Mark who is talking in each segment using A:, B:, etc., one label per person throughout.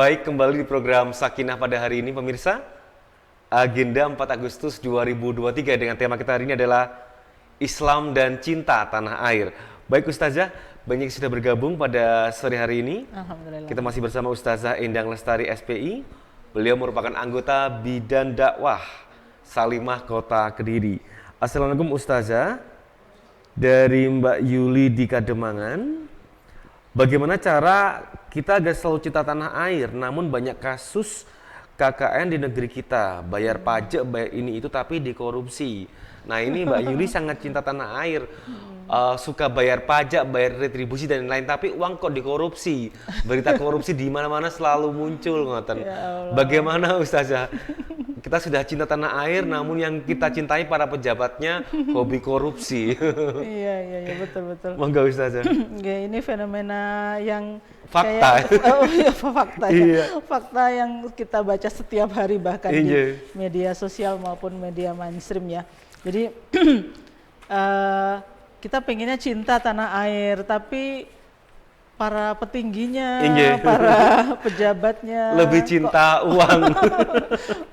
A: Baik, kembali di program Sakinah pada hari ini pemirsa. Agenda 4 Agustus 2023 dengan tema kita hari ini adalah Islam dan Cinta Tanah Air. Baik Ustazah, banyak yang sudah bergabung pada sore hari ini.
B: Alhamdulillah.
A: Kita masih bersama Ustazah Endang Lestari SPI. Beliau merupakan anggota Bidan Dakwah Salimah Kota Kediri. Assalamualaikum Ustazah. Dari Mbak Yuli di Kademangan. Bagaimana cara kita agar selalu cinta tanah air, namun banyak kasus KKN di negeri kita, bayar pajak, bayar ini itu tapi dikorupsi. Nah ini Mbak Yuli sangat cinta tanah air, suka bayar pajak, bayar retribusi dan lain-lain, tapi uang kok dikorupsi. Berita korupsi di mana-mana selalu muncul, ngoten. Bagaimana Ustazah? Kita sudah cinta tanah air, namun yang kita cintai para pejabatnya hobi korupsi.
B: Iya, betul.
A: Monggo Ustazah.
B: Ya, ini fenomena yang
A: fakta.
B: Fakta ya. Fakta yang kita baca setiap hari bahkan di media sosial maupun media mainstream ya. Jadi kita pengennya cinta tanah air, tapi para petingginya, para pejabatnya
A: lebih cinta uang,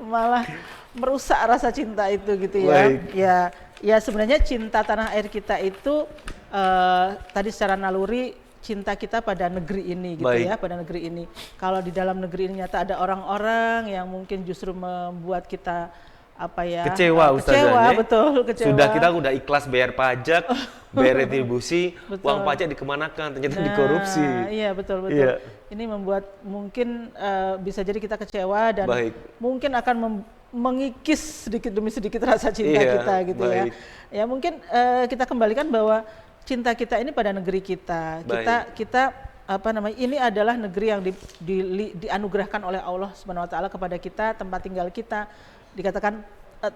B: malah merusak rasa cinta itu gitu ya.
A: Baik.
B: Ya sebenarnya cinta tanah air kita itu tadi secara naluri cinta kita pada negeri ini gitu. Baik. Ya, pada negeri ini. Kalau di dalam negeri ini nyata ada orang-orang yang mungkin justru membuat kita
A: kecewa Ustazah.
B: Betul, kecewa.
A: Kita udah ikhlas bayar pajak, bayar retribusi, uang pajak dikemanakan, ternyata dikorupsi.
B: Iya, betul. Iya. Ini membuat mungkin bisa jadi kita kecewa dan mungkin akan mengikis sedikit demi sedikit rasa cinta kita gitu ya. Ya mungkin kita kembalikan bahwa cinta kita ini pada negeri kita. Kita ini adalah negeri yang dianugerahkan oleh Allah Subhanahu wa taala kepada kita, tempat tinggal kita. Dikatakan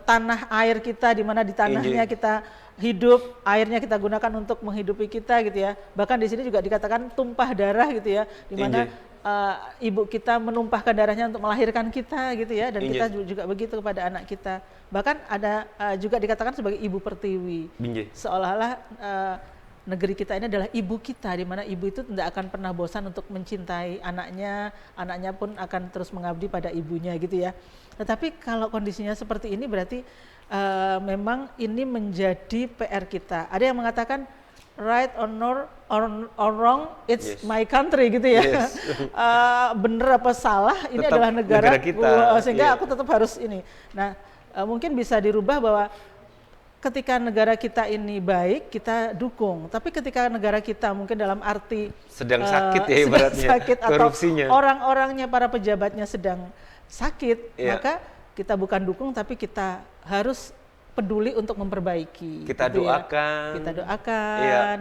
B: tanah air kita, di mana di tanahnya kita hidup, airnya kita gunakan untuk menghidupi kita gitu ya. Bahkan di sini juga dikatakan tumpah darah gitu ya, di mana ibu kita menumpahkan darahnya untuk melahirkan kita gitu ya, dan kita juga begitu kepada anak kita. Bahkan ada juga dikatakan sebagai ibu pertiwi. Seolah-olah negeri kita ini adalah ibu kita, di mana ibu itu tidak akan pernah bosan untuk mencintai anaknya, anaknya pun akan terus mengabdi pada ibunya gitu ya. Tetapi kalau kondisinya seperti ini berarti memang ini menjadi PR kita. Ada yang mengatakan right or wrong, it's my country gitu ya. Bener apa salah, ini tetap adalah negara kita, sehingga aku tetap harus ini. Nah mungkin bisa dirubah bahwa ketika negara kita ini baik, kita dukung. Tapi ketika negara kita mungkin dalam arti
A: sedang sakit ya ibaratnya,
B: sakit korupsinya, atau orang-orangnya, para pejabatnya sedang sakit, maka kita bukan dukung, tapi kita harus peduli untuk memperbaiki.
A: Kita
B: gitu
A: doakan.
B: Kita doakan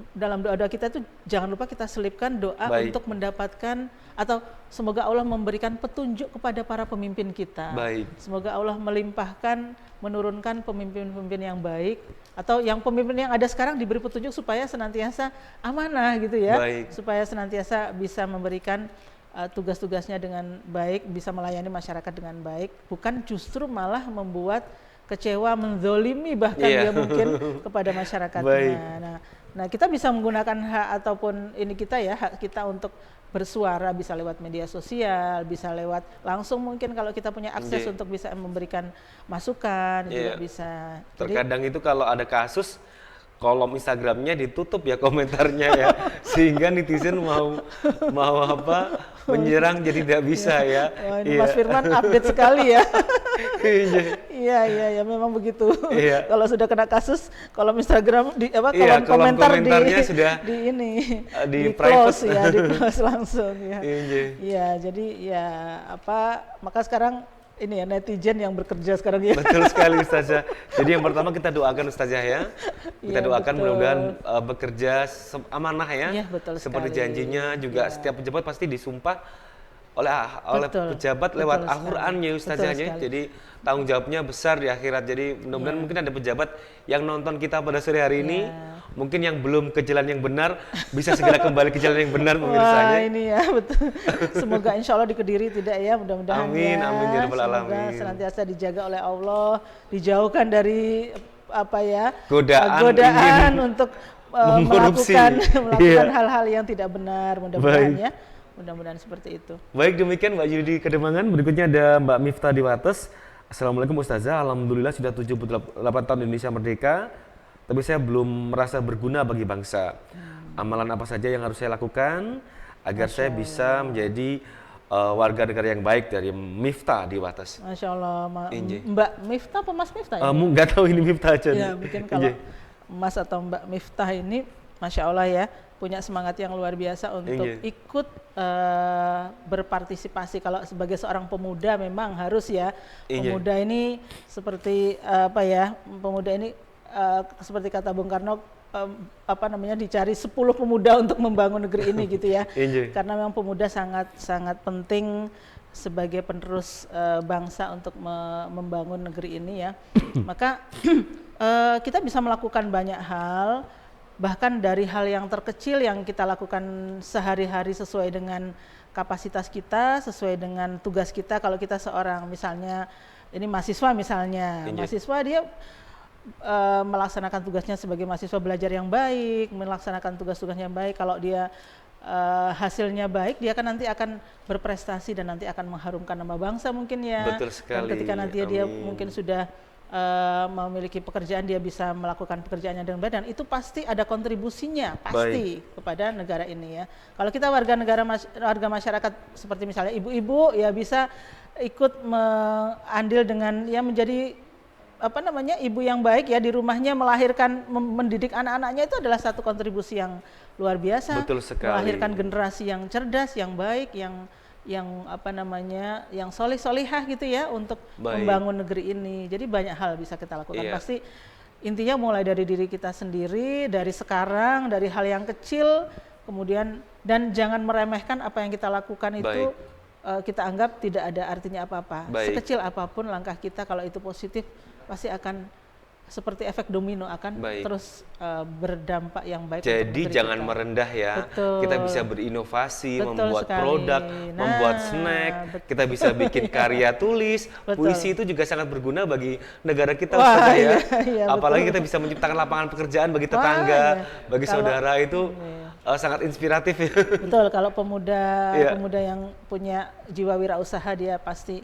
B: dalam doa-doa kita itu jangan lupa kita selipkan doa untuk mendapatkan atau semoga Allah memberikan petunjuk kepada para pemimpin kita. Semoga Allah melimpahkan, menurunkan pemimpin-pemimpin yang baik, atau yang pemimpin yang ada sekarang diberi petunjuk supaya senantiasa amanah gitu ya. Supaya senantiasa bisa memberikan tugas-tugasnya dengan baik, bisa melayani masyarakat dengan baik, bukan justru malah membuat kecewa, menzolimi bahkan dia mungkin kepada masyarakatnya. Nah kita bisa menggunakan hak ataupun ini kita ya, hak kita untuk bersuara, bisa lewat media sosial, bisa lewat langsung mungkin kalau kita punya akses untuk bisa memberikan masukan, juga bisa.
A: Terkadang itu kalau ada kasus, kolom Instagramnya ditutup ya komentarnya ya, sehingga netizen mau menyerang jadi tidak bisa ya.
B: Ini Mas Firman update sekali ya. Iya, memang begitu. Kalau sudah kena kasus, kolom Instagram kolom komentarnya sudah di close ya, di close langsung ya. Iya, jadi ya maka sekarang ini ya netizen yang bekerja sekarang ya.
A: Betul sekali Ustazah. Jadi yang pertama kita doakan Ustazah ya. Kita doakan mudah-mudahan bekerja amanah ya.
B: Iya, betul
A: seperti
B: sekali.
A: Janjinya juga setiap pejabat pasti disumpah oleh pejabat lewat Al-Qur'an ya Ustazahnya. Jadi tanggung jawabnya besar di akhirat. Jadi mudah-mudahan mungkin ada pejabat yang nonton kita pada sore hari ini, mungkin yang belum ke jalan yang benar bisa segera kembali ke jalan yang benar pemirsanya.
B: Wah, ini ya betul. Semoga insya Allah di Kediri tidak ya, mudah-mudahan
A: amin, amin ya rabbal alamin.
B: Senantiasa dijaga oleh Allah, dijauhkan dari
A: godaan
B: untuk melakukan hal-hal yang tidak benar, mudah-mudahan ya. mudah-mudahan seperti itu.
A: Baik, demikian Mbak Yudi Kademangan. Berikutnya ada Mbak Miftah di Wates. Assalamualaikum Ustazah, alhamdulillah sudah 78 tahun Indonesia merdeka, tapi saya belum merasa berguna bagi bangsa. Amalan apa saja yang harus saya lakukan agar saya bisa menjadi warga negara yang baik? Dari Miftah di Wates.
B: Masya Allah, Mbak Miftah apa Mas Miftah?
A: Nggak tahu ini Miftah aja.
B: Ya, mungkin kalau Mas atau Mbak Miftah ini, Masya Allah ya, punya semangat yang luar biasa untuk ikut berpartisipasi. Kalau sebagai seorang pemuda memang harus ya, pemuda ini seperti pemuda ini seperti kata Bung Karno, dicari 10 pemuda untuk membangun negeri ini gitu ya. Karena memang pemuda sangat penting sebagai penerus bangsa untuk membangun negeri ini ya. Maka kita bisa melakukan banyak hal, bahkan dari hal yang terkecil yang kita lakukan sehari-hari sesuai dengan kapasitas kita, sesuai dengan tugas kita. Kalau kita seorang misalnya, ini mahasiswa misalnya, mahasiswa dia melaksanakan tugasnya sebagai mahasiswa, belajar yang baik, melaksanakan tugas-tugas yang baik. Kalau dia hasilnya baik, dia kan nanti akan berprestasi dan nanti akan mengharumkan nama bangsa mungkin ya.
A: Betul sekali.
B: Dan ketika nanti dia mungkin sudah memiliki pekerjaan, dia bisa melakukan pekerjaannya dengan baik, dan itu pasti ada kontribusinya pasti kepada negara ini ya. Kalau kita warga masyarakat seperti misalnya ibu-ibu ya, bisa ikut andil dengan ya, menjadi ibu yang baik ya di rumahnya, melahirkan, mendidik anak-anaknya, itu adalah satu kontribusi yang luar biasa.
A: Betul sekali.
B: Melahirkan generasi yang cerdas, yang baik, yang solih-solihah gitu ya, untuk membangun negeri ini. Jadi banyak hal bisa kita lakukan. Pasti intinya mulai dari diri kita sendiri, dari sekarang, dari hal yang kecil, kemudian, dan jangan meremehkan apa yang kita lakukan itu. Kita anggap tidak ada artinya apa-apa. Sekecil apapun langkah kita, kalau itu positif, pasti akan seperti efek domino, akan terus berdampak yang baik.
A: Jadi jangan kita merendah ya. Kita bisa berinovasi, membuat produk, membuat snack, kita bisa bikin karya tulis, puisi itu juga sangat berguna bagi negara kita. Apalagi kita bisa menciptakan lapangan pekerjaan bagi tetangga, bagi saudara, itu sangat inspiratif ya.
B: Betul, kalau pemuda yang punya jiwa wirausaha, dia pasti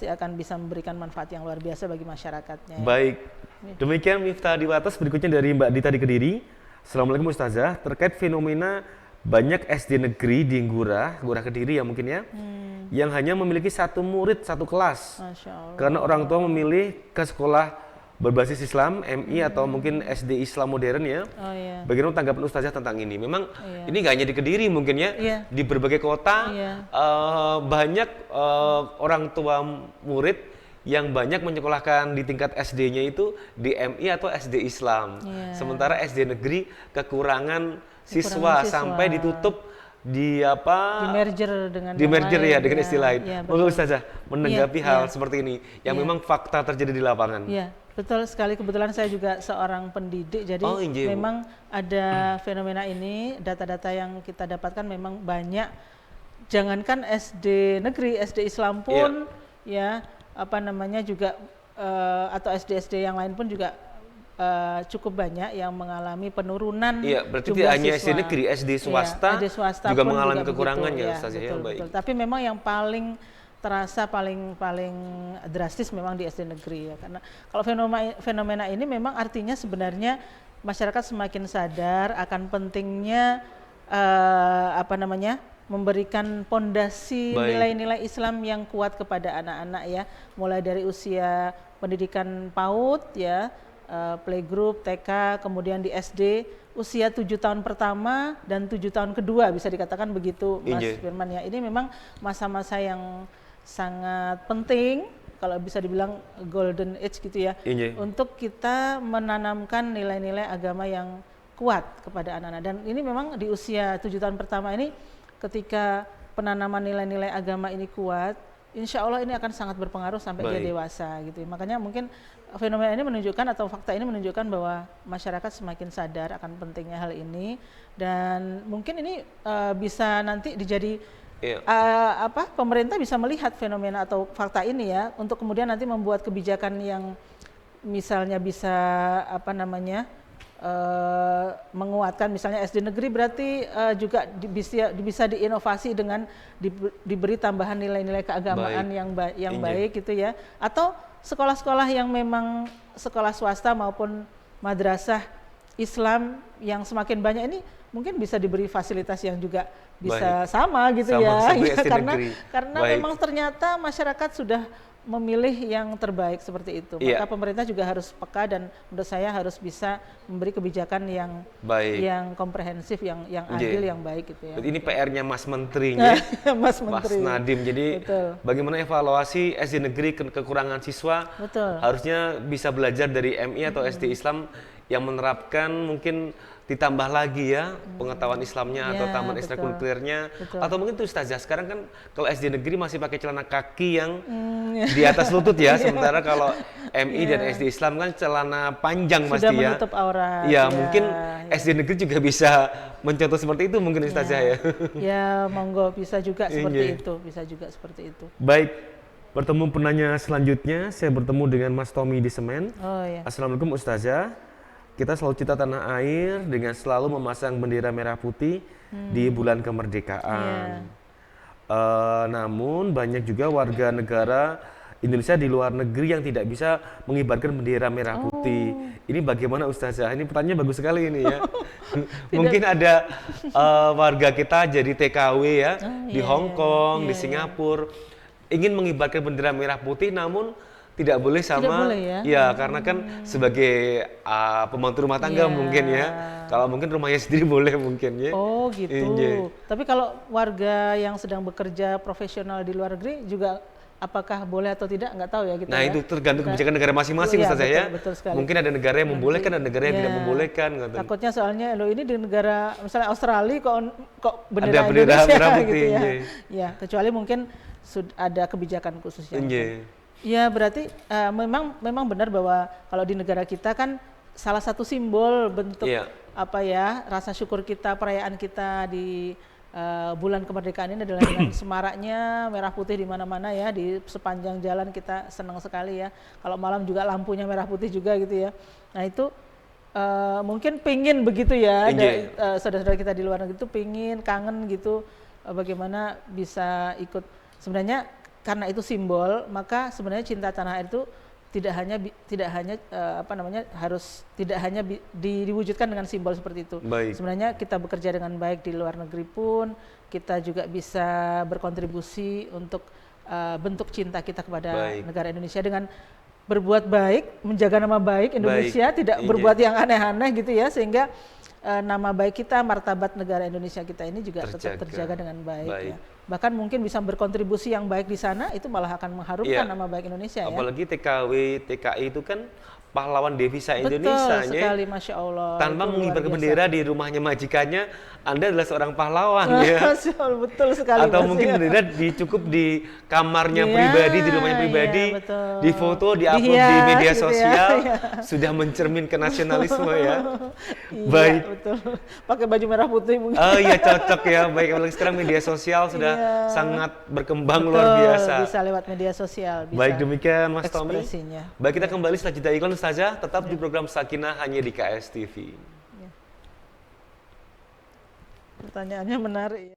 B: akan bisa memberikan manfaat yang luar biasa bagi masyarakatnya.
A: Baik, demikian Miftah di Wates. Berikutnya dari Mbak Dita di Kediri. Assalamualaikum Ustazah, terkait fenomena banyak SD negeri di Ngurah Kediri ya mungkin ya, yang hanya memiliki satu murid satu kelas.
B: Masya Allah.
A: Karena orang tua memilih ke sekolah berbasis Islam, MI atau mungkin SD Islam modern ya. Bagaimana tanggapan Ustazah tentang ini? Memang ini nggak hanya di Kediri mungkin ya, di berbagai kota banyak orang tua murid yang banyak menyekolahkan di tingkat SD-nya itu di MI atau SD Islam. Sementara SD negeri kekurangan siswa sampai ditutup di
B: merger dengan
A: istilah lain. Monggo Ustazah menanggapi hal seperti ini yang memang fakta terjadi di lapangan.
B: Betul sekali, kebetulan saya juga seorang pendidik, jadi memang ada fenomena ini, data-data yang kita dapatkan memang banyak. Jangankan SD negeri, SD Islam pun juga atau SD yang lain pun juga cukup banyak yang mengalami penurunan.
A: Berarti tidak hanya SD negeri, SD swasta, juga mengalami kekurangannya.
B: Betul. Tapi memang yang paling terasa paling drastis memang di SD negeri ya, karena kalau fenomena ini memang artinya sebenarnya masyarakat semakin sadar akan pentingnya memberikan pondasi nilai-nilai Islam yang kuat kepada anak-anak ya, mulai dari usia pendidikan PAUD ya, playgroup, TK, kemudian di SD usia 7 tahun pertama dan 7 tahun kedua, bisa dikatakan begitu Mas Firman ya. Ini memang masa-masa yang sangat penting, kalau bisa dibilang golden age gitu ya, untuk kita menanamkan nilai-nilai agama yang kuat kepada anak-anak. Dan ini memang di usia 7 tahun pertama ini, ketika penanaman nilai-nilai agama ini kuat, insya Allah ini akan sangat berpengaruh sampai dia dewasa gitu. Makanya mungkin fenomena ini menunjukkan, atau fakta ini menunjukkan bahwa masyarakat semakin sadar akan pentingnya hal ini, dan mungkin ini bisa nanti pemerintah bisa melihat fenomena atau fakta ini ya, untuk kemudian nanti membuat kebijakan yang misalnya bisa menguatkan misalnya SD negeri berarti juga bisa diinovasi dengan diberi tambahan nilai-nilai keagamaan yang baik gitu ya, atau sekolah-sekolah yang memang sekolah swasta maupun madrasah Islam yang semakin banyak ini mungkin bisa diberi fasilitas yang juga bisa sama gitu ya, karena memang ternyata masyarakat sudah memilih yang terbaik seperti itu. Maka pemerintah juga harus peka dan menurut saya harus bisa memberi kebijakan yang komprehensif, yang adil, yang baik gitu ya.
A: Ini PR-nya Mas Menterinya,
B: Mas Menteri.
A: Mas Nadiem. Jadi bagaimana evaluasi SD negeri kekurangan siswa? Harusnya bisa belajar dari MI atau SD Islam yang menerapkan mungkin ditambah lagi ya pengetahuan Islamnya atau taman ekstrakurikulernya, atau mungkin tuh Ustazah sekarang kan kalau SD negeri masih pakai celana kaki yang di atas lutut ya, sementara kalau MI dan SD Islam kan celana panjang
B: sudah
A: pasti ya.
B: Menutup aurat.
A: Ya, mungkin SD negeri juga bisa mencontoh seperti itu mungkin Ustazah ya.
B: Ya monggo, bisa juga seperti itu, bisa juga seperti itu.
A: Baik, bertemu penanya selanjutnya saya bertemu dengan Mas Tommy di Semen. Assalamualaikum Ustazah. Kita selalu cinta tanah air dengan selalu memasang bendera merah putih di bulan kemerdekaan. Namun banyak juga warga negara Indonesia di luar negeri yang tidak bisa mengibarkan bendera merah putih. Ini bagaimana Ustazah? Ini pertanyaannya bagus sekali ini ya. Mungkin ada warga kita jadi TKW ya di Hong Kong, di Singapura, ingin mengibarkan bendera merah putih namun tidak boleh sama, karena kan sebagai pembantu rumah tangga mungkin ya. Kalau mungkin rumahnya sendiri boleh mungkin ya.
B: Oh gitu. Tapi kalau warga yang sedang bekerja profesional di luar negeri juga apakah boleh atau tidak, nggak tahu ya kita.
A: Nah itu tergantung kebijakan negara masing-masing Ustazah ya. Mungkin ada negara yang membolehkan dan negara yang tidak membolehkan.
B: Takutnya soalnya ini di negara misalnya Australia kok bendera Indonesia
A: merah putih,
B: gitu ya. Ya kecuali mungkin ada kebijakan khususnya. Ya berarti memang benar bahwa kalau di negara kita kan salah satu simbol bentuk rasa syukur kita, perayaan kita di bulan kemerdekaan ini adalah dengan semaraknya merah putih di mana-mana ya, di sepanjang jalan kita senang sekali ya. Kalau malam juga lampunya merah putih juga gitu ya. Nah itu mungkin pingin begitu ya, saudara-saudara kita di luar negeri itu pingin, kangen gitu, bagaimana bisa ikut. Sebenarnya karena itu simbol, maka sebenarnya cinta tanah air itu tidak hanya diwujudkan dengan simbol seperti itu. Sebenarnya kita bekerja dengan baik di luar negeri pun kita juga bisa berkontribusi untuk bentuk cinta kita kepada negara Indonesia dengan berbuat baik, menjaga nama baik Indonesia, tidak berbuat yang aneh-aneh gitu ya, sehingga nama baik kita, martabat negara Indonesia kita ini juga tetap terjaga dengan baik. Ya. Bahkan mungkin bisa berkontribusi yang baik di sana, itu malah akan mengharumkan nama baik Indonesia.
A: Apalagi TKW, TKI itu kan pahlawan devisa Indonesia.
B: Betul sekali, Masya Allah.
A: Tanpa mengibarkan bendera di rumahnya majikannya, Anda adalah seorang pahlawan ya.
B: Masya Allah, betul sekali.
A: Atau mungkin bendera cukup di kamarnya pribadi, di rumahnya pribadi, di foto, di-upload di media sosial, sudah mencerminkan nasionalisme ya. Baik.
B: Betul. Pakai baju merah putih mungkin.
A: Oh iya cocok ya. Baik, apalagi sekarang media sosial sudah sangat berkembang luar biasa.
B: Bisa lewat media sosial. Bisa.
A: Baik, demikian Mas Tommy. Baik, kita kembali setelah jeda iklan saja, tetap di program Sakinah hanya di KS TV.
B: Pertanyaannya menarik ya.